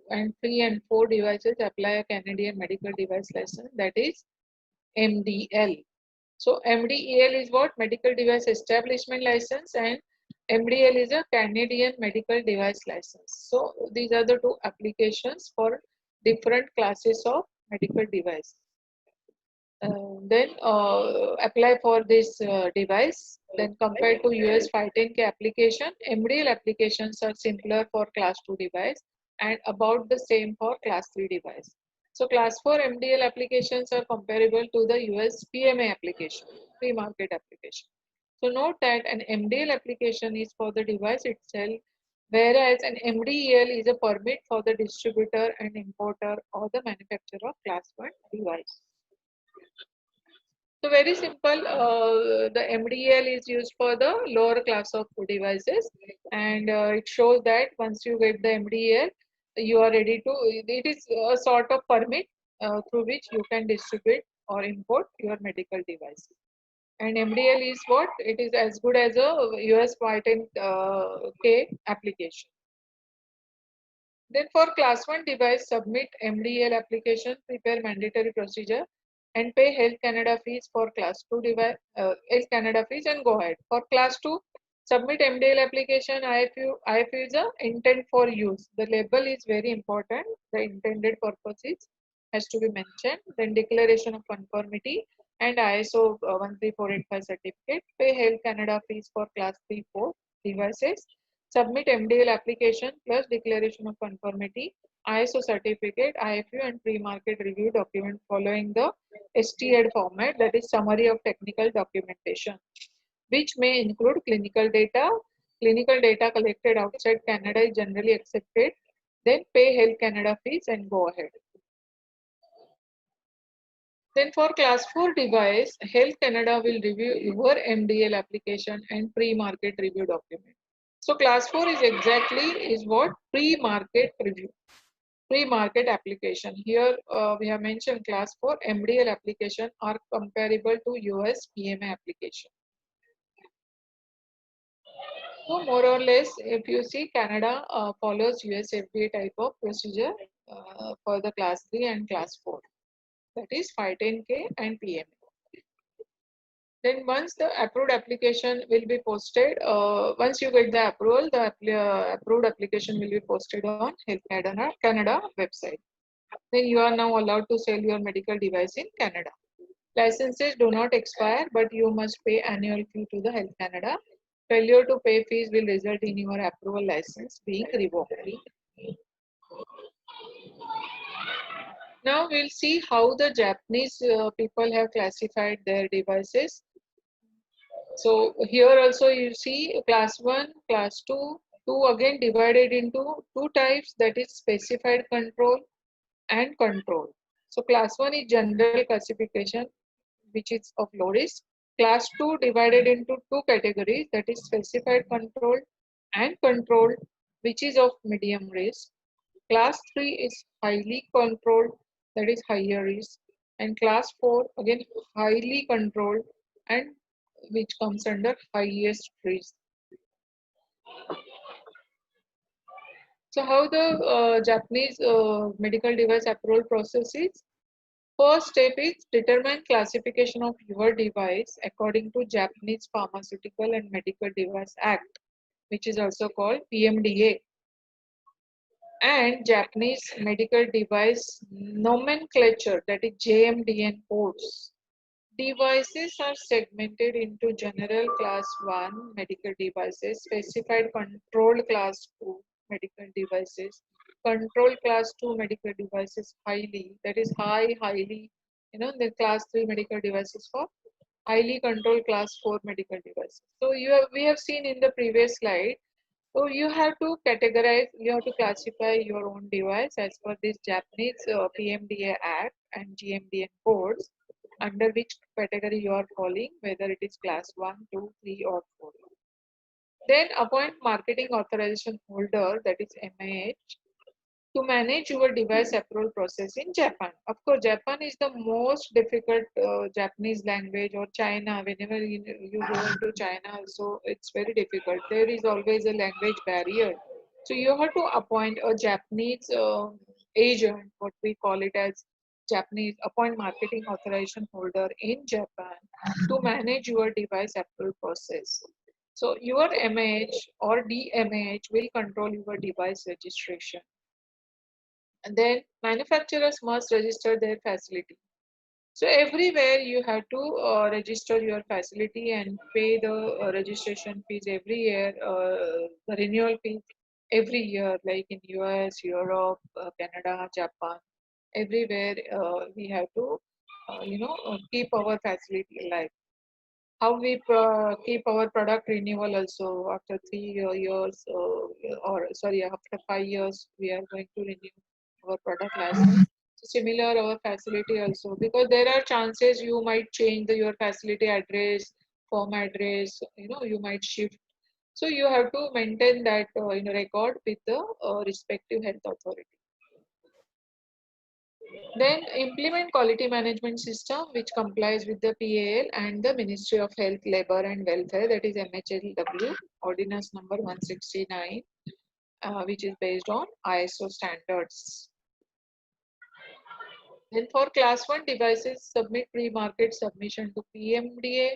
and 3 and 4 devices apply a Canadian medical device license, that is MDL. So MDEL is what? Medical Device Establishment License, and MDL is a Canadian Medical Device License. So these are the two applications for different classes of medical device. Then apply for this device. Then compared to US 510K application, MDL applications are simpler for class 2 device and about the same for class 3 device. So class 4 MDL applications are comparable to the US PMA application, pre-market application. So note that an MDL application is for the device itself, whereas an MDEL is a permit for the distributor and importer or the manufacturer of class 1 device. So very simple, the MDL is used for the lower class of devices, and it shows that once you get the MDL, you are ready to, it is a sort of permit through which you can distribute or import your medical device. And MDL is what? It is as good as a US patent K application. Then for class 1 device, submit MDL application, prepare mandatory procedure and pay Health Canada fees for class 2 device, Health Canada fees and go ahead. For class 2, submit MDL application, IFU is a intent for use. The label is very important. The intended purposes has to be mentioned. Then declaration of conformity and ISO 13485 certificate. Pay Health Canada fees for class 3-4 devices. Submit MDL application plus declaration of conformity, ISO certificate, IFU and pre-market review document following the STAD format, that is summary of technical documentation, which may include clinical data. Clinical data collected outside Canada is generally accepted. Then pay Health Canada fees and go ahead. Then for class 4 device, Health Canada will review your MDL application and pre-market review document. So class 4 is exactly what? Pre-market review, pre-market application. Here we have mentioned class 4 MDL application are comparable to US PMA application. So more or less, if you see, Canada follows US FDA type of procedure for the class 3 and class 4. That is 510K and PMA. Then once the approved application will be posted, once you get the approval, the approved application will be posted on Health Canada website. Then you are now allowed to sell your medical device in Canada. Licenses do not expire, but you must pay annual fee to the Health Canada. Failure to pay fees will result in your approval license being revoked. Now we'll see how the Japanese people have classified their devices. So here also you see class 1, class 2, 2 again divided into two types, that is specified control and control. So class 1 is general classification, which is of low risk. Class 2 divided into two categories, that is specified control and controlled, which is of medium risk. Class 3 is highly controlled, that is higher risk. And class 4 again highly controlled and which comes under highest risk. So how the Japanese medical device approval process is? First step is determine classification of your device according to Japanese Pharmaceutical and Medical Device Act, which is also called PMDA, and Japanese Medical Device Nomenclature, that is JMDN codes. Devices are segmented into general class 1 medical devices, specified controlled class 2 medical devices, controlled class 2 medical devices highly, that is highly, the class 3 medical devices for highly controlled class 4 medical devices. So we have seen in the previous slide. So you have to categorize, you have to classify your own device as per this Japanese PMDA Act and GMDN codes, under which category you are falling, whether it is class 1, 2, 3 or 4. Then appoint marketing authorization holder, that is MAH, to manage your device approval process in Japan. Of course, Japan is the most difficult Japanese language, or China. Whenever you go into China, so it's very difficult. There is always a language barrier. So you have to appoint a Japanese agent, what we call it as Japanese appoint marketing authorization holder in Japan to manage your device approval process. So your MAH or DMAH will control your device registration. And then manufacturers must register their facility. So everywhere you have to register your facility and pay the registration fees every year, the renewal fees every year, like in US, Europe, Canada, Japan. Everywhere we have to, keep our facility alive. How we keep our product renewal also after 3 years, or sorry, after 5 years, we are going to renew our product license. So similar our facility also, because there are chances you might change your facility address, form address, you might shift. So you have to maintain that record with the respective health authority. Then implement quality management system which complies with the PAL and the Ministry of Health, Labour and Welfare, that is MHLW, Ordinance number 169, which is based on ISO standards. Then for class 1 devices, submit pre-market submission to PMDA.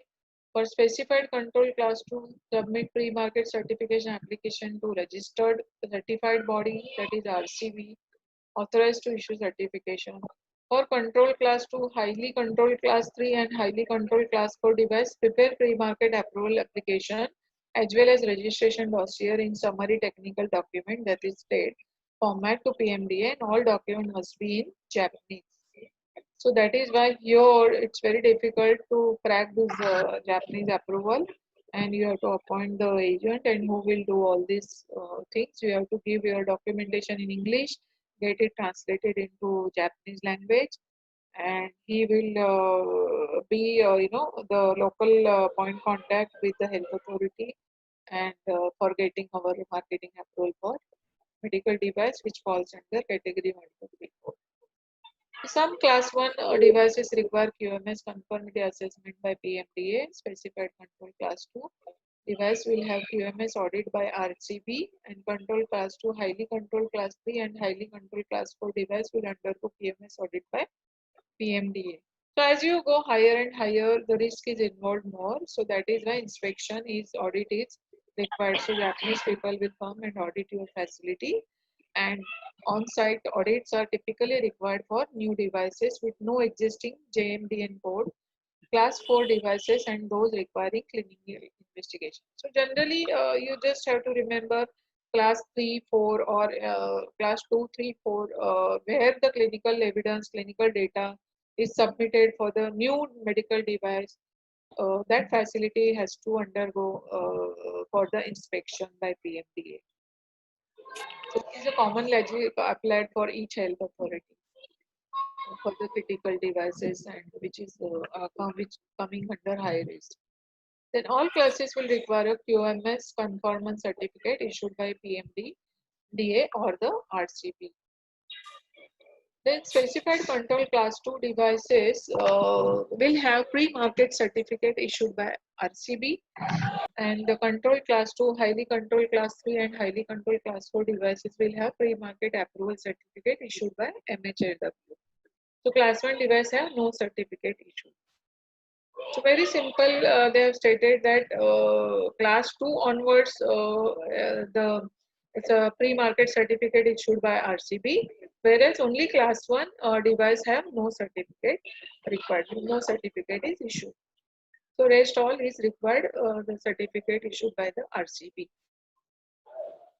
For specified control class 2, submit pre-market certification application to registered certified body, that is RCB, authorized to issue certification. For control class 2, highly controlled class 3 and highly controlled class 4 device, prepare pre-market approval application as well as registration dossier in summary technical document, that is state format, to PMDA, and all document must be in Japanese. So that is why here it's very difficult to crack this Japanese approval, and you have to appoint the agent and who will do all these things. You have to give your documentation in English, get it translated into Japanese language, and he will be the local point contact with the health authority, and for getting our marketing approval for medical device which falls under category 1 to 3. Some class 1 devices require QMS conformity assessment by PMDA. Specified control class 2 device will have QMS audit by RCB, and control class 2, highly controlled class 3 and highly controlled class 4 device will undergo QMS audit by PMDA. So as you go higher and higher, the risk is involved more. So that is why inspection is audit is required. So Japanese people will come and audit your facility, and on-site audits are typically required for new devices with no existing JMDN code, class 4 devices, and those requiring clinical investigation. So generally, you just have to remember class 3, 4 or class 2, 3, 4, where the clinical evidence, clinical data is submitted for the new medical device. That facility has to undergo for the inspection by PMDA. So this is a common logic applied for each health authority for the critical devices, and which is which coming under high risk. Then all classes will require a QMS conformance certificate issued by PMDA or the RCB. Then specified control class 2 devices will have pre-market certificate issued by RCB, and the control class 2, highly controlled class 3 and highly controlled class 4 devices will have pre-market approval certificate issued by MHLW. So class 1 device have no certificate issued. So very simple, they have stated that class 2 onwards, it's a pre-market certificate issued by RCB, whereas only class 1 device have no certificate required, no certificate is issued. So rest all is required, the certificate issued by the RCB.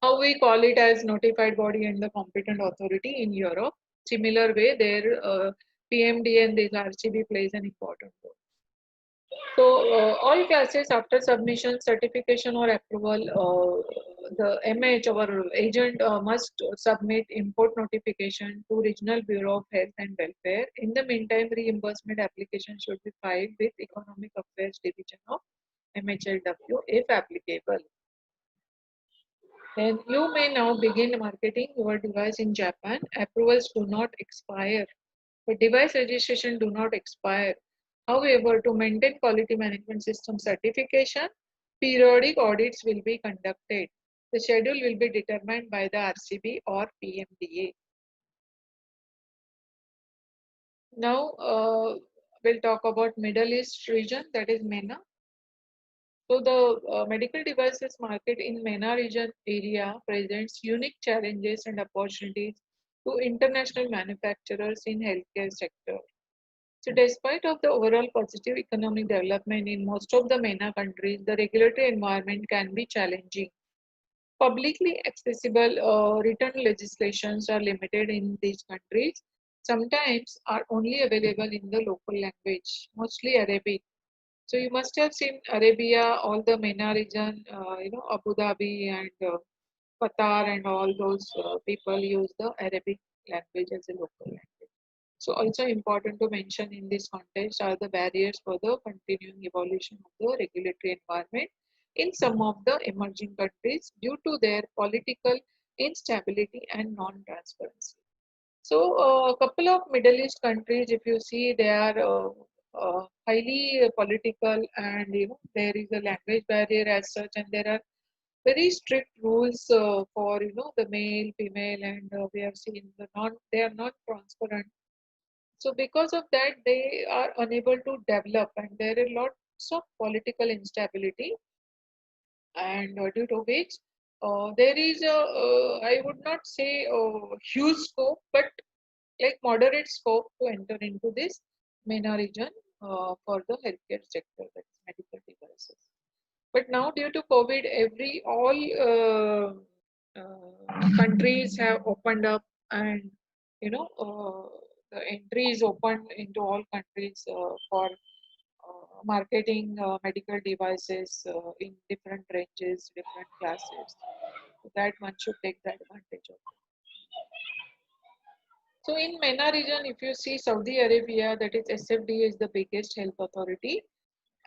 How we call it as notified body and the competent authority in Europe. Similar way, their PMDA and this RCB plays an important role. So all classes after submission, certification or approval, the MH or agent must submit import notification to Regional Bureau of Health and Welfare. In the meantime, reimbursement application should be filed with Economic Affairs Division of MHLW if applicable. Then you may now begin marketing your device in Japan. Approvals do not expire. The device registration do not expire. However, to maintain quality management system certification, periodic audits will be conducted. The schedule will be determined by the RCB or PMDA. Now we'll talk about Middle East region, that is MENA. So the medical devices market in MENA region area presents unique challenges and opportunities to international manufacturers in healthcare sector. So despite of the overall positive economic development in most of the MENA countries, the regulatory environment can be challenging. Publicly accessible written legislations are limited in these countries, sometimes are only available in the local language, mostly Arabic. So you must have seen Arabia, all the MENA region, Abu Dhabi and Qatar and all those people use the Arabic language as a local language. So also important to mention in this context are the barriers for the continuing evolution of the regulatory environment in some of the emerging countries due to their political instability and non-transparency. So a couple of Middle East countries, if you see, they are highly political, and there is a language barrier as such, and there are very strict rules for the male, female, and we have seen they are not transparent. So because of that, they are unable to develop, and there are lots of political instability, and due to which there is a I would not say a huge scope, but like moderate scope to enter into this MENA region for the healthcare sector, that is medical devices. But now due to COVID, all countries have opened up, and the entry is open into all countries for marketing medical devices in different ranges, different classes. So that one should take the advantage of. So in MENA region, if you see Saudi Arabia, that is SFDA is the biggest health authority,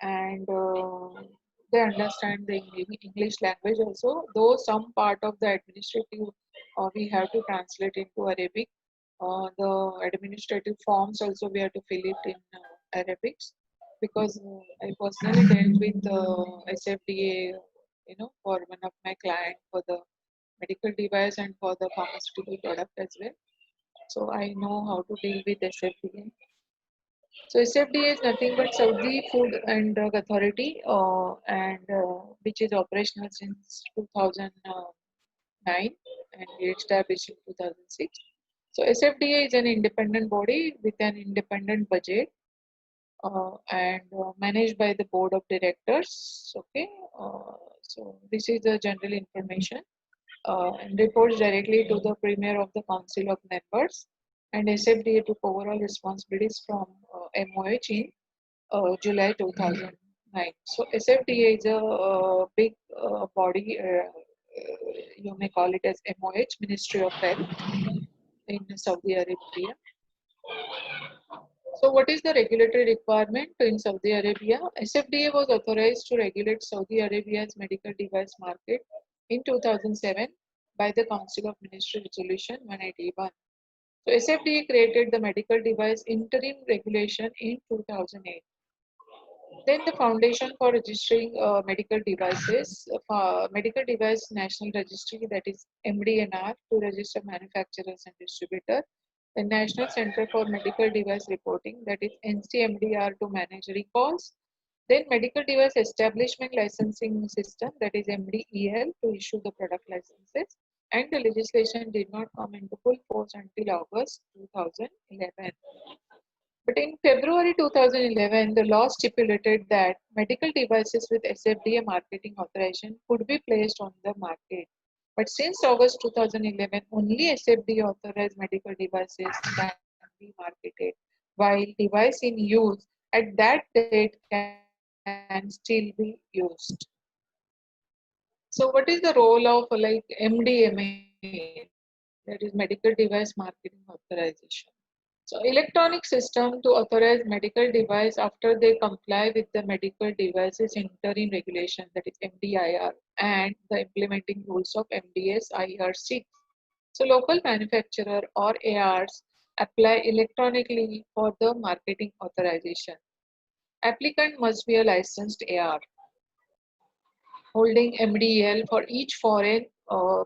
and they understand the English language also. Though some part of the administrative we have to translate into Arabic. The administrative forms also we have to fill it in Arabics, because I personally dealt with SFDA, for one of my client for the medical device and for the pharmaceutical product as well. So I know how to deal with SFDA. So SFDA is nothing but Saudi Food and Drug Authority, and which is operational since 2009 and established in 2006. So SFDA is an independent body with an independent budget, and managed by the board of directors. Okay, so this is the general information, and reports directly to the Premier of the Council of Members. And SFDA took overall responsibilities from MOH in July 2009. So SFDA is a big body, you may call it as MOH, Ministry of Health in Saudi Arabia. So what is the regulatory requirement in Saudi Arabia? SFDA was authorized to regulate Saudi Arabia's medical device market in 2007 by the Council of Ministry Resolution 181. So SFDA created the medical device interim regulation in 2008. Then the Foundation for Registering Medical Devices, Medical Device National Registry, that is MDNR, to register manufacturers and distributor. The National Center for Medical Device Reporting, that is NCMDR, to manage recalls. Then Medical Device Establishment Licensing System, that is MDEL, to issue the product licenses. And the legislation did not come into full force until August 2011. But in February 2011, the law stipulated that medical devices with SFDA marketing authorization could be placed on the market. But since August 2011, only SFDA authorized medical devices can be marketed, while device in use at that date can still be used. So what is the role of like MDMA, that is medical device marketing authorization? So electronic system to authorize medical device after they comply with the medical devices interim regulation, that is MDIR, and the implementing rules of MDS IR6. So local manufacturer or ARs apply electronically for the marketing authorization. Applicant must be a licensed AR holding MDL for each foreign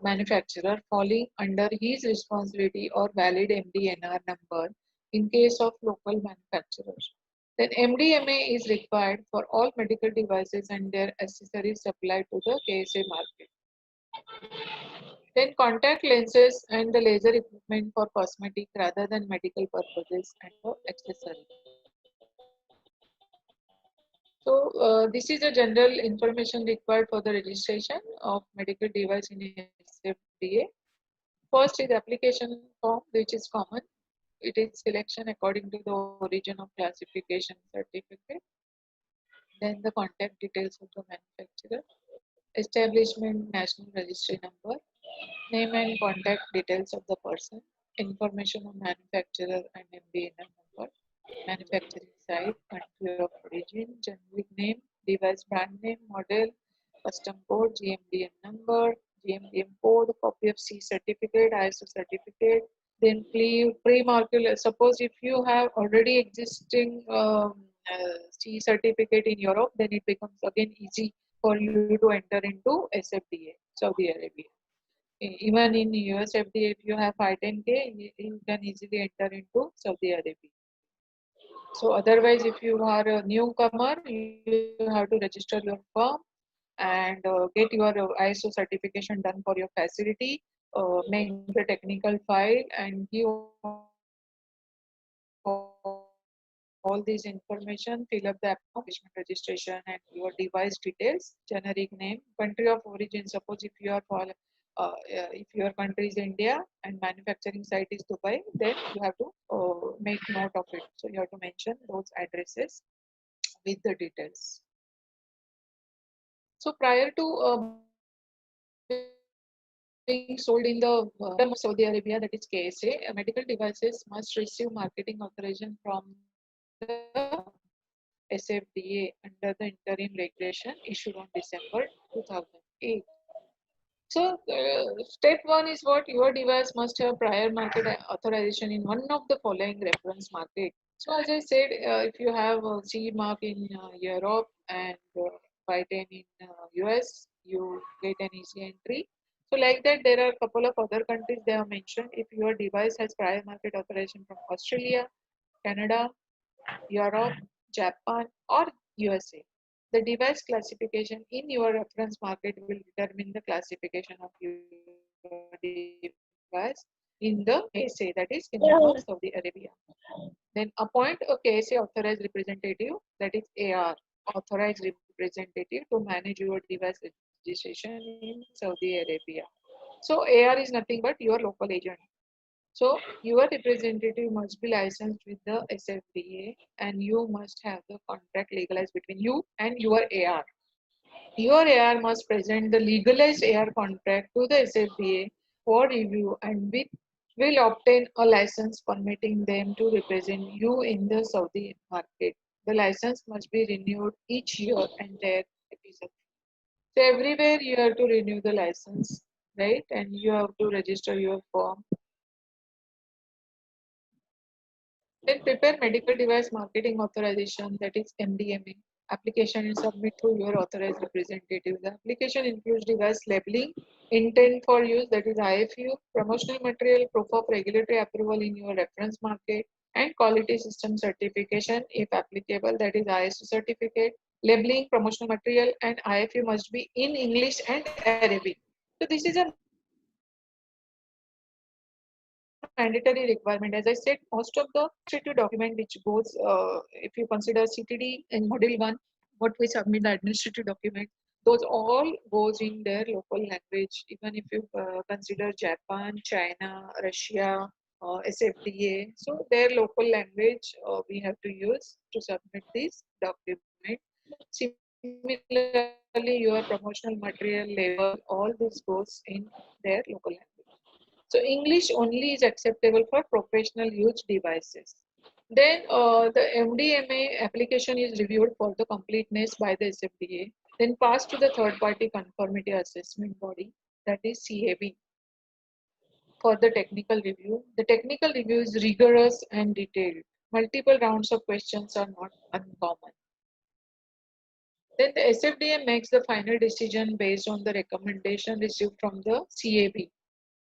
manufacturer falling under his responsibility or valid MDNR number in case of local manufacturers. Then MDMA is required for all medical devices and their accessories supplied to the KSA market. Then contact lenses and the laser equipment for cosmetic rather than medical purposes and for accessories. So this is the general information required for the registration of medical device in SFDA. First is application form, which is common. It is selection according to the origin of classification certificate. Then the contact details of the manufacturer, establishment national registry number, name and contact details of the person, information on manufacturer and MBNR number, manufacturing site, country of origin, generic name, device brand name, model, custom code, GMDN number, GMDM code, copy of C certificate, ISO certificate, then pre-market. Suppose if you have already existing C certificate in Europe, then it becomes again easy for you to enter into SFDA, Saudi Arabia. Even in US FDA, if you have 510K, you can easily enter into Saudi Arabia. So otherwise, if you are a newcomer, you have to register your firm and get your ISO certification done for your facility, make the technical file and give all these information, fill up the application registration and your device details, generic name, country of origin. Suppose if you are if your country is India and manufacturing site is Dubai, then you have to make note of it. So you have to mention those addresses with the details. So prior to being sold in the kingdom of Saudi Arabia, that is KSA, medical devices must receive marketing authorization from the SFDA under the interim regulation issued on December 2008. So, step one is what your device must have prior market authorization in one of the following reference market. So, as I said, if you have a CE mark in Europe and 510 in US, you get an easy entry. So, like that, there are a couple of other countries they have mentioned. If your device has prior market authorization from Australia, Canada, Europe, Japan, or USA. The device classification in your reference market will determine the classification of your device in the KSA, that is Kingdom of Saudi Arabia. Then appoint a KSA authorized representative, that is AR, authorized representative to manage your device registration in Saudi Arabia. So AR is nothing but your local agent. So your representative must be licensed with the SFDA and you must have the contract legalized between you and your AR. Your AR must present the legalized AR contract to the SFDA for review and will obtain a license permitting them to represent you in the Saudi market. The license must be renewed each year and there it is a fee. So everywhere you have to renew the license, right? And you have to register your firm. Then prepare medical device marketing authorization, that is MDMA. Application and submit to your authorized representative. The application includes device labeling, intent for use, that is IFU, promotional material, proof of regulatory approval in your reference market, and quality system certification if applicable, that is ISO certificate. Labeling, promotional material, and IFU must be in English and Arabic. So this is a mandatory requirement. As I said, most of the administrative document which goes, if you consider CTD in module 1, what we submit the administrative document, those all goes in their local language. Even if you consider Japan, China, Russia, SFDA, so their local language we have to use to submit this document. Similarly, your promotional material, label, all this goes in their local language. So English only is acceptable for professional use devices. Then the MDMA application is reviewed for the completeness by the SFDA, then passed to the third party conformity assessment body, that is CAB, for the technical review. The technical review is rigorous and detailed. Multiple rounds of questions are not uncommon. Then the SFDA makes the final decision based on the recommendation received from the CAB,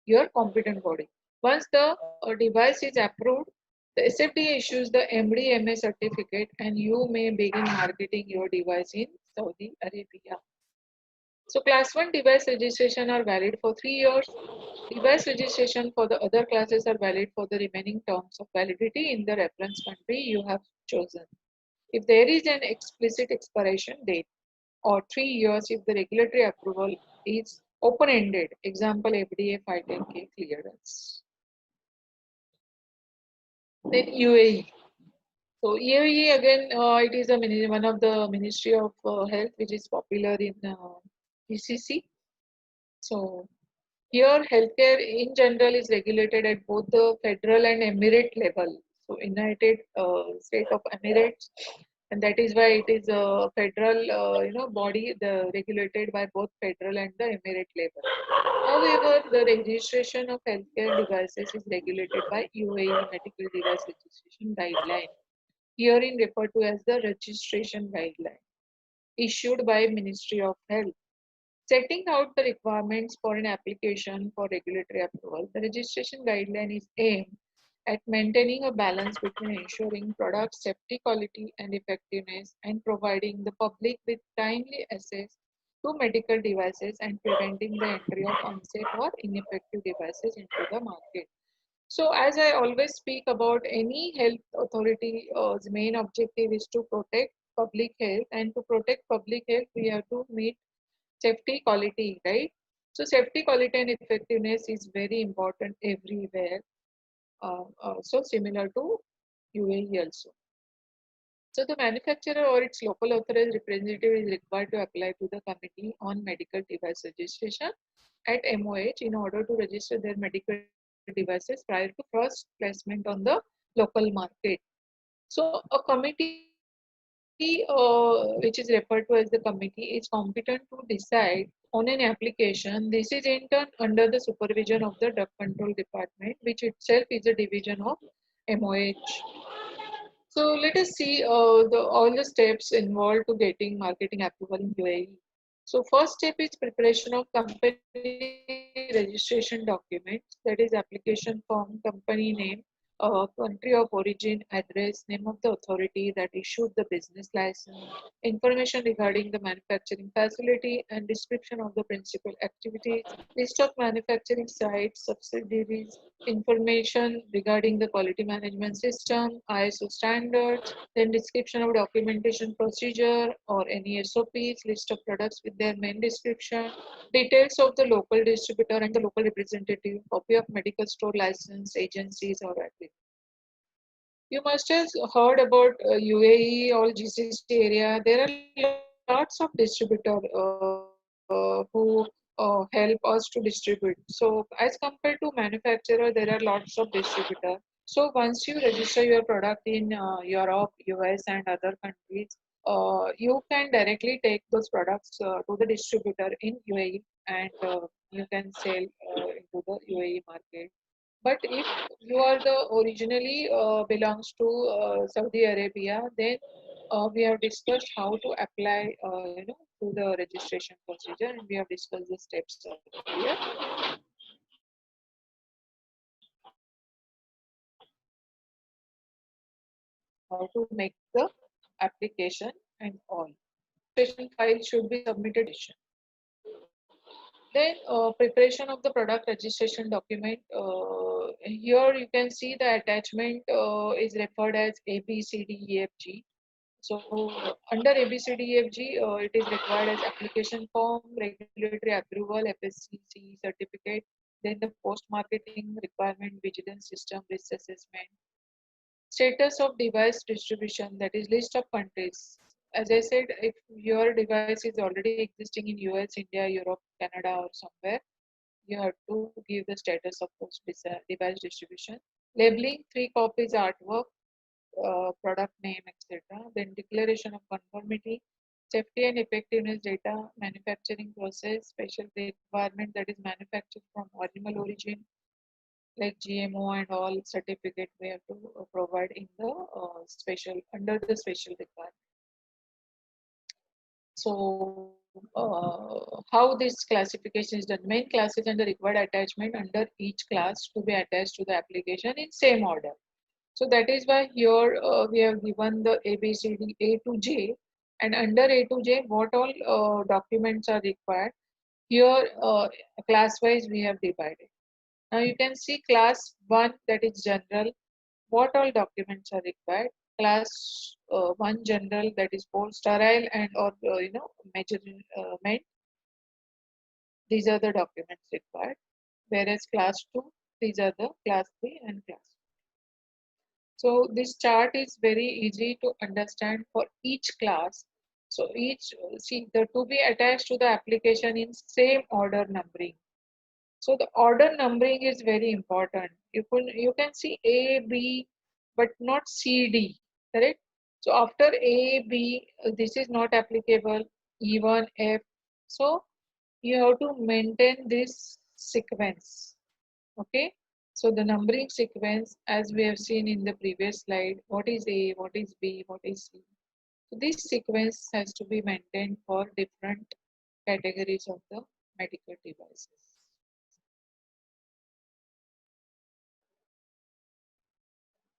your competent body. Once the device is approved, the SFDA issues the MDMA certificate and you may begin marketing your device in Saudi Arabia. So class 1 device registration are valid for 3 years. Device registration for the other classes are valid for the remaining terms of validity in the reference country you have chosen. If there is an explicit expiration date, or 3 years if the regulatory approval is open-ended, example FDA 510K clearance. Then UAE. So UAE again, it is one of the Ministry of Health which is popular in GCC. So here, healthcare in general is regulated at both the federal and emirate level. So, United State of Emirates, and that is why it is a federal, body, the regulated by both federal and the emirate level. However, the registration of healthcare devices is regulated by UAE Medical Device Registration Guideline, herein referred to as the registration guideline, issued by Ministry of Health. Setting out the requirements for an application for regulatory approval, the registration guideline is aimed at maintaining a balance between ensuring product safety, quality, and effectiveness and providing the public with timely access to medical devices and preventing the entry of unsafe or ineffective devices into the market. So, as I always speak about any health authority, the main objective is to protect public health, and to protect public health, we have to meet safety, quality, right? So safety, quality, and effectiveness is very important everywhere. So similar to UAE also. So the manufacturer or its local authorized representative is required to apply to the Committee on Medical Device Registration at MOH in order to register their medical devices prior to first placement on the local market. So a committee, which is referred to as the committee, is competent to decide on an application. This is in turn under the supervision of the Drug Control Department, which itself is a division of MOH. So let us see all the steps involved to getting marketing approval in UAE. So first step is preparation of company registration documents, that is application form, company name, country of origin, address, name of the authority that issued the business license, information regarding the manufacturing facility and description of the principal activities, list of manufacturing sites, subsidiaries, information regarding the quality management system, ISO standards, then description of documentation procedure or any SOPs, list of products with their main description, details of the local distributor and the local representative, copy of medical store license, agencies or agreement. You must have heard about UAE or GCC area. There are lots of distributor who help us to distribute. So as compared to manufacturer, there are lots of distributor. So once you register your product in Europe, US, and other countries, you can directly take those products to the distributor in UAE, and you can sell into the UAE market. But if you are the originally belongs to Saudi Arabia, then we have discussed how to apply, to the registration procedure, and we have discussed the steps earlier. How to make the application and all. Registration file should be submitted. Then preparation of the product registration document. Here you can see the attachment is referred as ABCDEFG. So under ABCDEFG, it is required as application form, regulatory approval, FSCC certificate, then the post-marketing requirement, vigilance system, risk assessment, status of device distribution, that is list of countries. As I said, if your device is already existing in US, India, Europe, Canada, or somewhere, you have to give the status of post device distribution. Labeling, 3 copies artwork, product name, etc. Then declaration of conformity, safety and effectiveness data, manufacturing process, special requirement that is manufactured from animal origin, like GMO and all certificate we have to provide in the special under the special requirement. So how this classification is done? Main classes and the required attachment under each class to be attached to the application in same order. So that is why here we have given the A, B, C, D, A to J, and under A to J, what all documents are required. Here, class wise, we have divided. Now you can see class 1, that is general, what all documents are required. Class 1 general, that is for sterile and or measurement. These are the documents required. Whereas class 2, these are the class 3 and class. So this chart is very easy to understand for each class. So each, see, the to be attached to the application in same order numbering. So the order numbering is very important. You can see A, B, but not C, D, correct? So after A, B, this is not applicable, E1, F. So you have to maintain this sequence, okay? So the numbering sequence, as we have seen in the previous slide, what is A, what is B, what is C. So this sequence has to be maintained for different categories of the medical devices.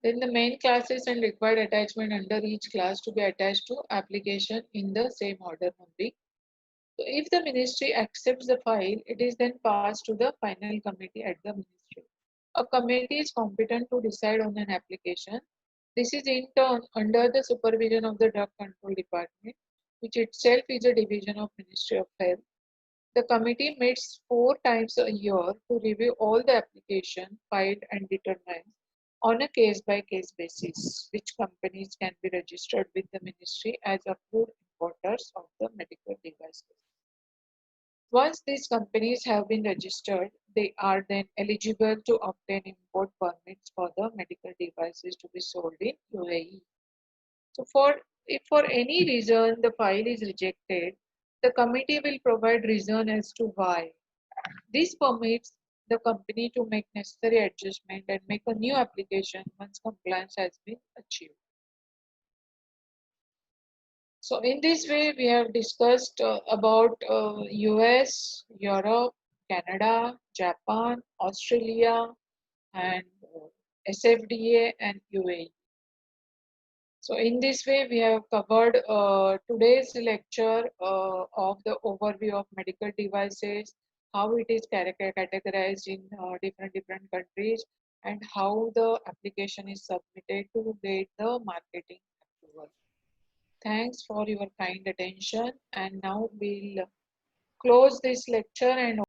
Then the main classes and required attachment under each class to be attached to application in the same order numbering. So if the ministry accepts the file, it is then passed to the final committee at the ministry. A committee is competent to decide on an application. This is in turn under the supervision of the Drug Control Department, which itself is a division of Ministry of Health. The committee meets 4 times a year to review all the application filed and determine on a case-by-case basis which companies can be registered with the ministry as approved importers of the medical devices. Once these companies have been registered, they are then eligible to obtain import permits for the medical devices to be sold in UAE. So if for any reason the file is rejected, the committee will provide reason as to why. This permits the company to make necessary adjustment and make a new application once compliance has been achieved. So in this way, we have discussed about US, Europe, Canada, Japan, Australia, and SFDA and UAE. So in this way, we have covered today's lecture of the overview of medical devices, how it is categorized in different countries, and how the application is submitted to get the marketing approval. Thanks for your kind attention, and now we'll close this lecture and